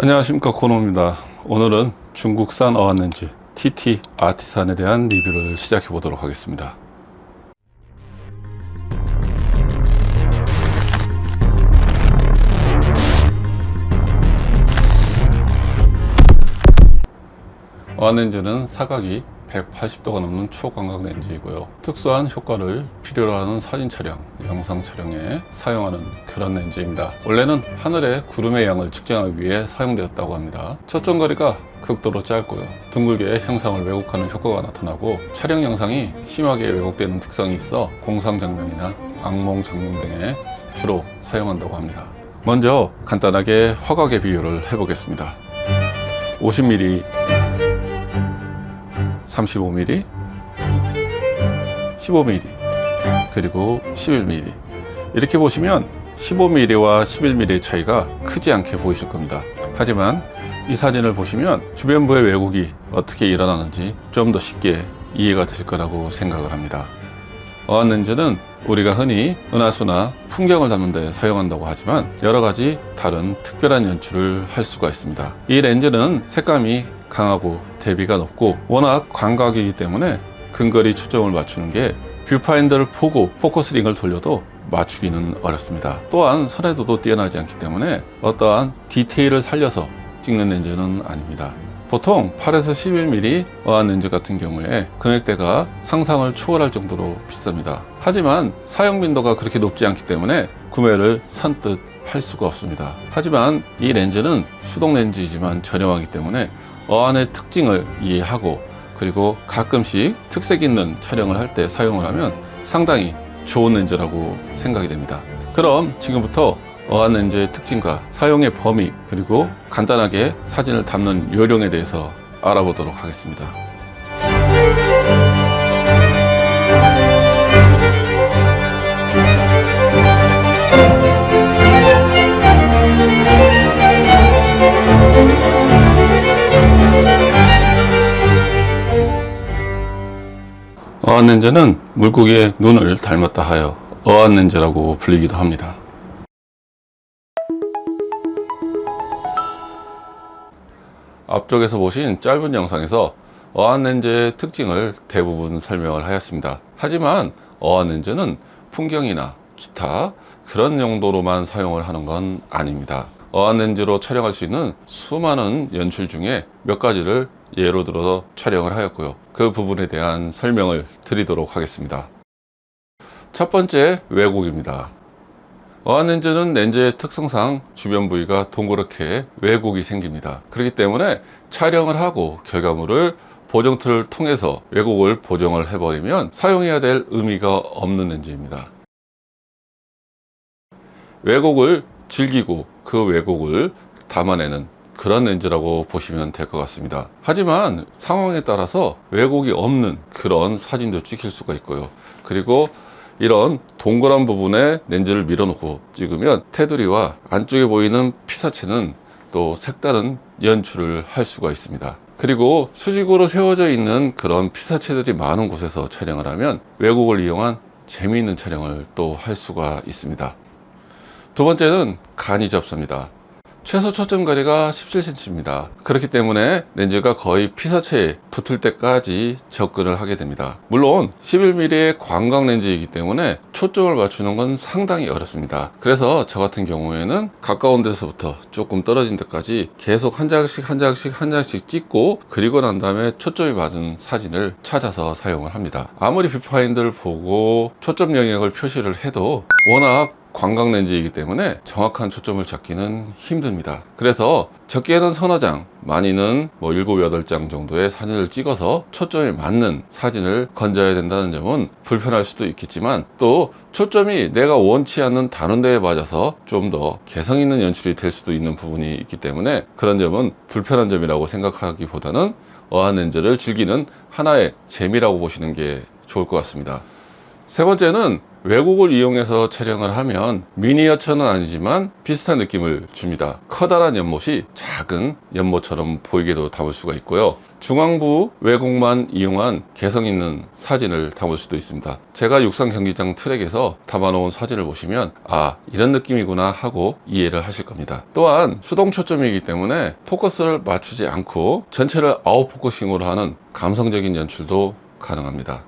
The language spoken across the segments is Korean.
안녕하십니까, 코노입니다. 오늘은 중국산 어안렌즈 TT 아티산에 대한 리뷰를 시작해 보도록 하겠습니다. 어안렌즈는 사각이 180도가 넘는 초광각 렌즈이고요. 특수한 효과를 필요로 하는 사진 촬영, 영상 촬영에 사용하는 그런 렌즈입니다. 원래는 하늘의 구름의 양을 측정하기 위해 사용되었다고 합니다. 초점거리가 극도로 짧고요. 둥글게 형상을 왜곡하는 효과가 나타나고 촬영 영상이 심하게 왜곡되는 특성이 있어 공상 장면이나 악몽 장면 등에 주로 사용한다고 합니다. 먼저 간단하게 화각의 비율을 해보겠습니다. 50mm, 35mm, 15mm, 그리고 11mm. 이렇게 보시면 15mm와 11mm의 차이가 크지 않게 보이실 겁니다. 하지만 이 사진을 보시면 주변부의 왜곡이 어떻게 일어나는지 좀 더 쉽게 이해가 되실 거라고 생각을 합니다. 어안렌즈는 우리가 흔히 은하수나 풍경을 담는 데 사용한다고 하지만 여러 가지 다른 특별한 연출을 할 수가 있습니다. 이 렌즈는 색감이 강하고 대비가 높고 워낙 광각이기 때문에 근거리 초점을 맞추는 게 뷰파인더를 보고 포커스링을 돌려도 맞추기는 어렵습니다. 또한 선회도도 뛰어나지 않기 때문에 어떠한 디테일을 살려서 찍는 렌즈는 아닙니다. 보통 8에서 11mm 어안렌즈 같은 경우에 금액대가 상상을 초월할 정도로 비쌉니다. 하지만 사용 빈도가 그렇게 높지 않기 때문에 구매를 선뜻 할 수가 없습니다. 하지만 이 렌즈는 수동 렌즈이지만 저렴하기 때문에 어안의 특징을 이해하고 그리고 가끔씩 특색 있는 촬영을 할 때 사용을 하면 상당히 좋은 렌즈라고 생각이 됩니다. 그럼 지금부터 어안렌즈의 특징과 사용의 범위 그리고 간단하게 사진을 담는 요령에 대해서 알아보도록 하겠습니다. 어안렌즈는 물고기의 눈을 닮았다 하여 어안렌즈라고 불리기도 합니다. 앞쪽에서 보신 짧은 영상에서 어안렌즈의 특징을 대부분 설명을 하였습니다. 하지만 어안렌즈는 풍경이나 기타 그런 용도로만 사용을 하는 건 아닙니다. 어안렌즈로 촬영할 수 있는 수많은 연출 중에 몇 가지를 예로 들어 촬영을 하였고요. 그 부분에 대한 설명을 드리도록 하겠습니다. 첫 번째, 왜곡입니다. 어안렌즈는 렌즈의 특성상 주변 부위가 동그랗게 왜곡이 생깁니다. 그렇기 때문에 촬영을 하고 결과물을 보정틀을 통해서 왜곡을 보정을 해버리면 사용해야 될 의미가 없는 렌즈입니다. 왜곡을 즐기고 그 왜곡을 담아내는 그런 렌즈라고 보시면 될 것 같습니다. 하지만 상황에 따라서 왜곡이 없는 그런 사진도 찍힐 수가 있고요. 그리고 이런 동그란 부분에 렌즈를 밀어놓고 찍으면 테두리와 안쪽에 보이는 피사체는 또 색다른 연출을 할 수가 있습니다. 그리고 수직으로 세워져 있는 그런 피사체들이 많은 곳에서 촬영을 하면 왜곡을 이용한 재미있는 촬영을 또 할 수가 있습니다. 두 번째는 간이 접습니다. 최소 초점거리가 17cm입니다. 그렇기 때문에 렌즈가 거의 피사체에 붙을 때까지 접근을 하게 됩니다. 물론 11mm의 광각 렌즈이기 때문에 초점을 맞추는 건 상당히 어렵습니다. 그래서 저 같은 경우에는 가까운 데서부터 조금 떨어진 데까지 계속 한 장씩 찍고 그리고 난 다음에 초점이 맞은 사진을 찾아서 사용을 합니다. 아무리 뷰파인더를 보고 초점 영역을 표시를 해도 워낙 광각 렌즈이기 때문에 정확한 초점을 잡기는 힘듭니다. 그래서 적게는 서너 장, 많이는 7, 8장 정도의 사진을 찍어서 초점이 맞는 사진을 건져야 된다는 점은 불편할 수도 있겠지만 또 초점이 내가 원치 않는 다른 데에 맞아서 좀 더 개성 있는 연출이 될 수도 있는 부분이 있기 때문에 그런 점은 불편한 점이라고 생각하기보다는 어안렌즈를 즐기는 하나의 재미라고 보시는 게 좋을 것 같습니다. 세 번째는 왜곡을 이용해서 촬영을 하면 미니어처는 아니지만 비슷한 느낌을 줍니다. 커다란 연못이 작은 연못처럼 보이게도 담을 수가 있고요. 중앙부 왜곡만 이용한 개성 있는 사진을 담을 수도 있습니다. 제가 육상 경기장 트랙에서 담아놓은 사진을 보시면 아, 이런 느낌이구나 하고 이해를 하실 겁니다. 또한 수동 초점이기 때문에 포커스를 맞추지 않고 전체를 아웃포커싱으로 하는 감성적인 연출도 가능합니다.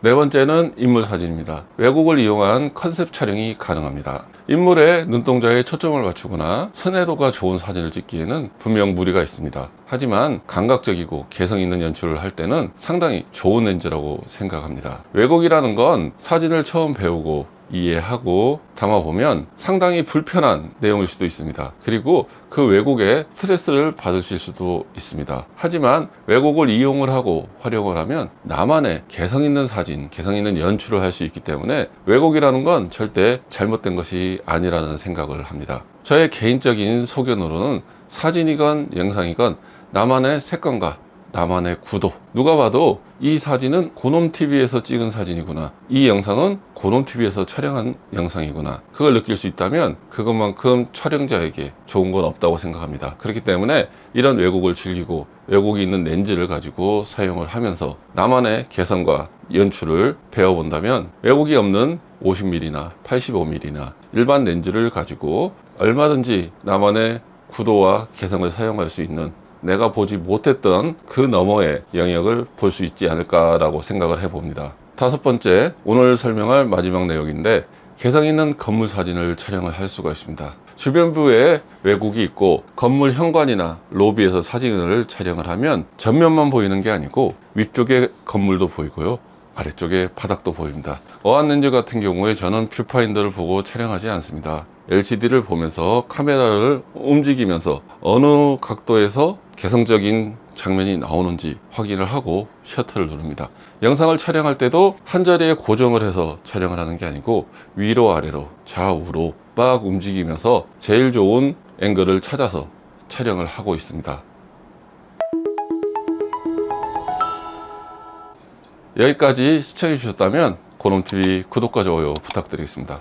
네 번째는 인물 사진입니다. 왜곡을 이용한 컨셉 촬영이 가능합니다. 인물의 눈동자에 초점을 맞추거나 선회도가 좋은 사진을 찍기에는 분명 무리가 있습니다. 하지만 감각적이고 개성 있는 연출을 할 때는 상당히 좋은 렌즈라고 생각합니다. 왜곡이라는 건 사진을 처음 배우고 이해하고 담아보면 상당히 불편한 내용일 수도 있습니다. 그리고 그 왜곡에 스트레스를 받으실 수도 있습니다. 하지만 왜곡을 이용을 하고 활용을 하면 나만의 개성 있는 사진, 개성 있는 연출을 할 수 있기 때문에 왜곡이라는 건 절대 잘못된 것이 아니라는 생각을 합니다. 저의 개인적인 소견으로는 사진이건 영상이건 나만의 색감과 나만의 구도, 누가 봐도 이 사진은 고놈TV에서 찍은 사진이구나, 이 영상은 고놈TV에서 촬영한 영상이구나, 그걸 느낄 수 있다면 그것만큼 촬영자에게 좋은 건 없다고 생각합니다. 그렇기 때문에 이런 왜곡을 즐기고 왜곡이 있는 렌즈를 가지고 사용을 하면서 나만의 개성과 연출을 배워본다면 왜곡이 없는 50mm나 85mm나 일반 렌즈를 가지고 얼마든지 나만의 구도와 개성을 사용할 수 있는, 내가 보지 못했던 그 너머의 영역을 볼 수 있지 않을까라고 생각을 해봅니다. 다섯 번째, 오늘 설명할 마지막 내용인데 개성 있는 건물 사진을 촬영을 할 수가 있습니다. 주변부에 왜곡이 있고 건물 현관이나 로비에서 사진을 촬영을 하면 전면만 보이는 게 아니고 위쪽에 건물도 보이고요, 아래쪽에 바닥도 보입니다. 어안렌즈 같은 경우에 저는 뷰파인더를 보고 촬영하지 않습니다. LCD를 보면서 카메라를 움직이면서 어느 각도에서 개성적인 장면이 나오는지 확인을 하고 셔터를 누릅니다. 영상을 촬영할 때도 한 자리에 고정을 해서 촬영을 하는 게 아니고 위로 아래로 좌우로 막 움직이면서 제일 좋은 앵글을 찾아서 촬영을 하고 있습니다. 여기까지 시청해 주셨다면 고놈TV 구독과 좋아요 부탁드리겠습니다.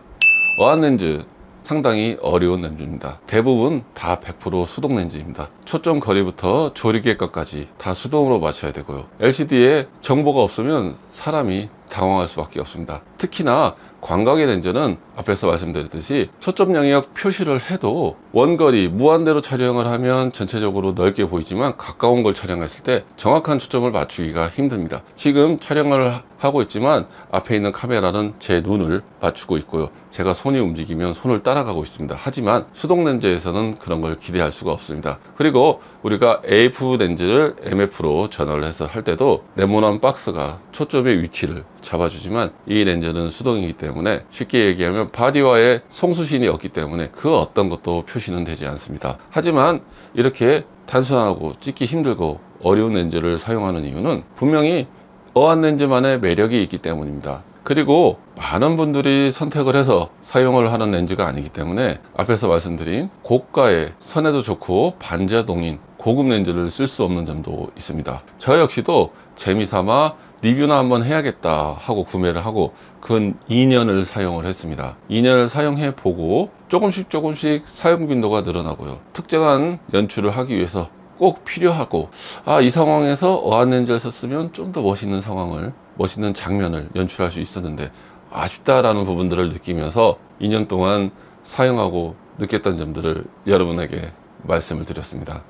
어안렌즈 상당히 어려운 렌즈입니다. 대부분 다 100% 수동 렌즈입니다. 초점 거리부터 조리개까지 다 수동으로 맞춰야 되고요. LCD에 정보가 없으면 사람이 당황할 수밖에 없습니다. 특히나 광각의 렌즈는 앞에서 말씀드렸듯이 초점 영역 표시를 해도 원거리 무한대로 촬영을 하면 전체적으로 넓게 보이지만 가까운 걸 촬영했을 때 정확한 초점을 맞추기가 힘듭니다. 지금 촬영을 하고 있지만 앞에 있는 카메라는 제 눈을 맞추고 있고요, 제가 손이 움직이면 손을 따라가고 있습니다. 하지만 수동 렌즈에서는 그런 걸 기대할 수가 없습니다. 그리고 우리가 AF 렌즈를 MF로 전환을 해서 할 때도 네모난 박스가 초점의 위치를 잡아주지만 이 렌즈는 수동이기 때문에 쉽게 얘기하면 바디와의 송수신이 없기 때문에 그 어떤 것도 표시는 되지 않습니다. 하지만 이렇게 단순하고 찍기 힘들고 어려운 렌즈를 사용하는 이유는 분명히 어안렌즈만의 매력이 있기 때문입니다. 그리고 많은 분들이 선택을 해서 사용을 하는 렌즈가 아니기 때문에 앞에서 말씀드린 고가의 선에도 좋고 반자동인 고급 렌즈를 쓸 수 없는 점도 있습니다. 저 역시도 재미삼아 리뷰나 한번 해야겠다 하고 구매를 하고 근 2년을 사용을 했습니다. 2년을 사용해 보고 조금씩 사용 빈도가 늘어나고요, 특정한 연출을 하기 위해서 꼭 필요하고, 이 상황에서 어안렌즈를 썼으면 좀 더 멋있는 장면을 연출할 수 있었는데 아쉽다라는 부분들을 느끼면서 2년 동안 사용하고 느꼈던 점들을 여러분에게 말씀을 드렸습니다.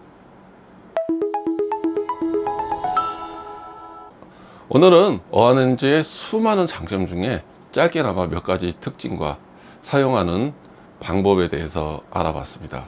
오늘은 어안렌즈의 수많은 장점 중에 짧게나마 몇 가지 특징과 사용하는 방법에 대해서 알아봤습니다.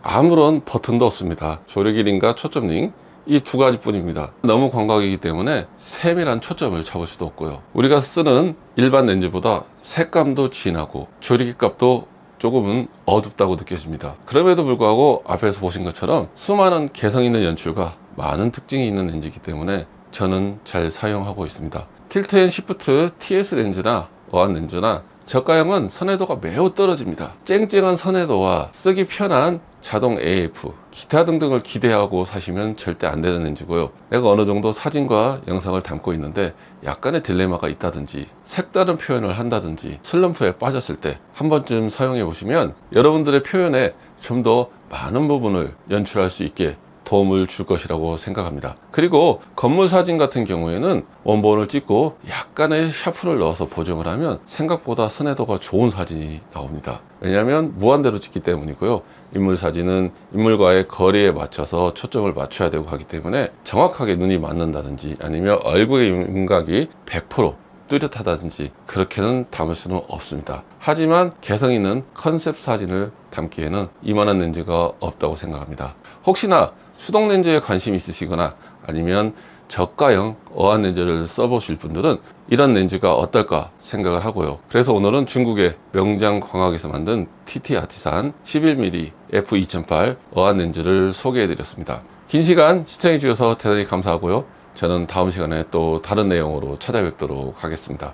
아무런 버튼도 없습니다. 조리기링과 초점링 이 두 가지 뿐입니다. 너무 광각이기 때문에 세밀한 초점을 잡을 수도 없고요, 우리가 쓰는 일반 렌즈보다 색감도 진하고 조리기 값도 조금은 어둡다고 느껴집니다. 그럼에도 불구하고 앞에서 보신 것처럼 수많은 개성 있는 연출과 많은 특징이 있는 렌즈이기 때문에 저는 잘 사용하고 있습니다. 틸트 앤 시프트 TS 렌즈나 어안렌즈나 저가형은 선회도가 매우 떨어집니다. 쨍쨍한 선회도와 쓰기 편한 자동 AF, 기타 등등을 기대하고 사시면 절대 안 되는 렌즈고요. 내가 어느 정도 사진과 영상을 담고 있는데 약간의 딜레마가 있다든지 색다른 표현을 한다든지 슬럼프에 빠졌을 때 한 번쯤 사용해 보시면 여러분들의 표현에 좀 더 많은 부분을 연출할 수 있게 도움을 줄 것이라고 생각합니다. 그리고 건물 사진 같은 경우에는 원본을 찍고 약간의 샤프를 넣어서 보정을 하면 생각보다 선회도가 좋은 사진이 나옵니다. 왜냐하면 무한대로 찍기 때문이고요. 인물 사진은 인물과의 거리에 맞춰서 초점을 맞춰야 되고 하기 때문에 정확하게 눈이 맞는다든지 아니면 얼굴의 윤곽이 100% 뚜렷하다든지 그렇게는 담을 수는 없습니다. 하지만 개성 있는 컨셉 사진을 담기에는 이만한 렌즈가 없다고 생각합니다. 혹시나 수동 렌즈에 관심이 있으시거나 아니면 저가형 어안 렌즈를 써보실 분들은 이런 렌즈가 어떨까 생각을 하고요. 그래서 오늘은 중국의 명장 광학에서 만든 TT 아티산 11mm f2.8 어안 렌즈를 소개해 드렸습니다. 긴 시간 시청해 주셔서 대단히 감사하고요. 저는 다음 시간에 또 다른 내용으로 찾아뵙도록 하겠습니다.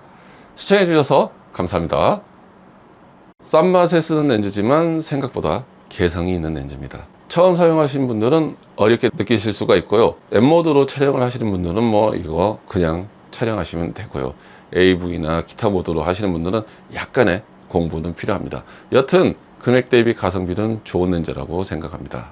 시청해 주셔서 감사합니다. 싼 맛에 쓰는 렌즈지만 생각보다 개성이 있는 렌즈입니다. 처음 사용하신 분들은 어렵게 느끼실 수가 있고요. M모드로 촬영을 하시는 분들은 뭐 이거 그냥 촬영하시면 되고요. AV나 기타 모드로 하시는 분들은 약간의 공부는 필요합니다. 여튼 금액 대비 가성비는 좋은 렌즈라고 생각합니다.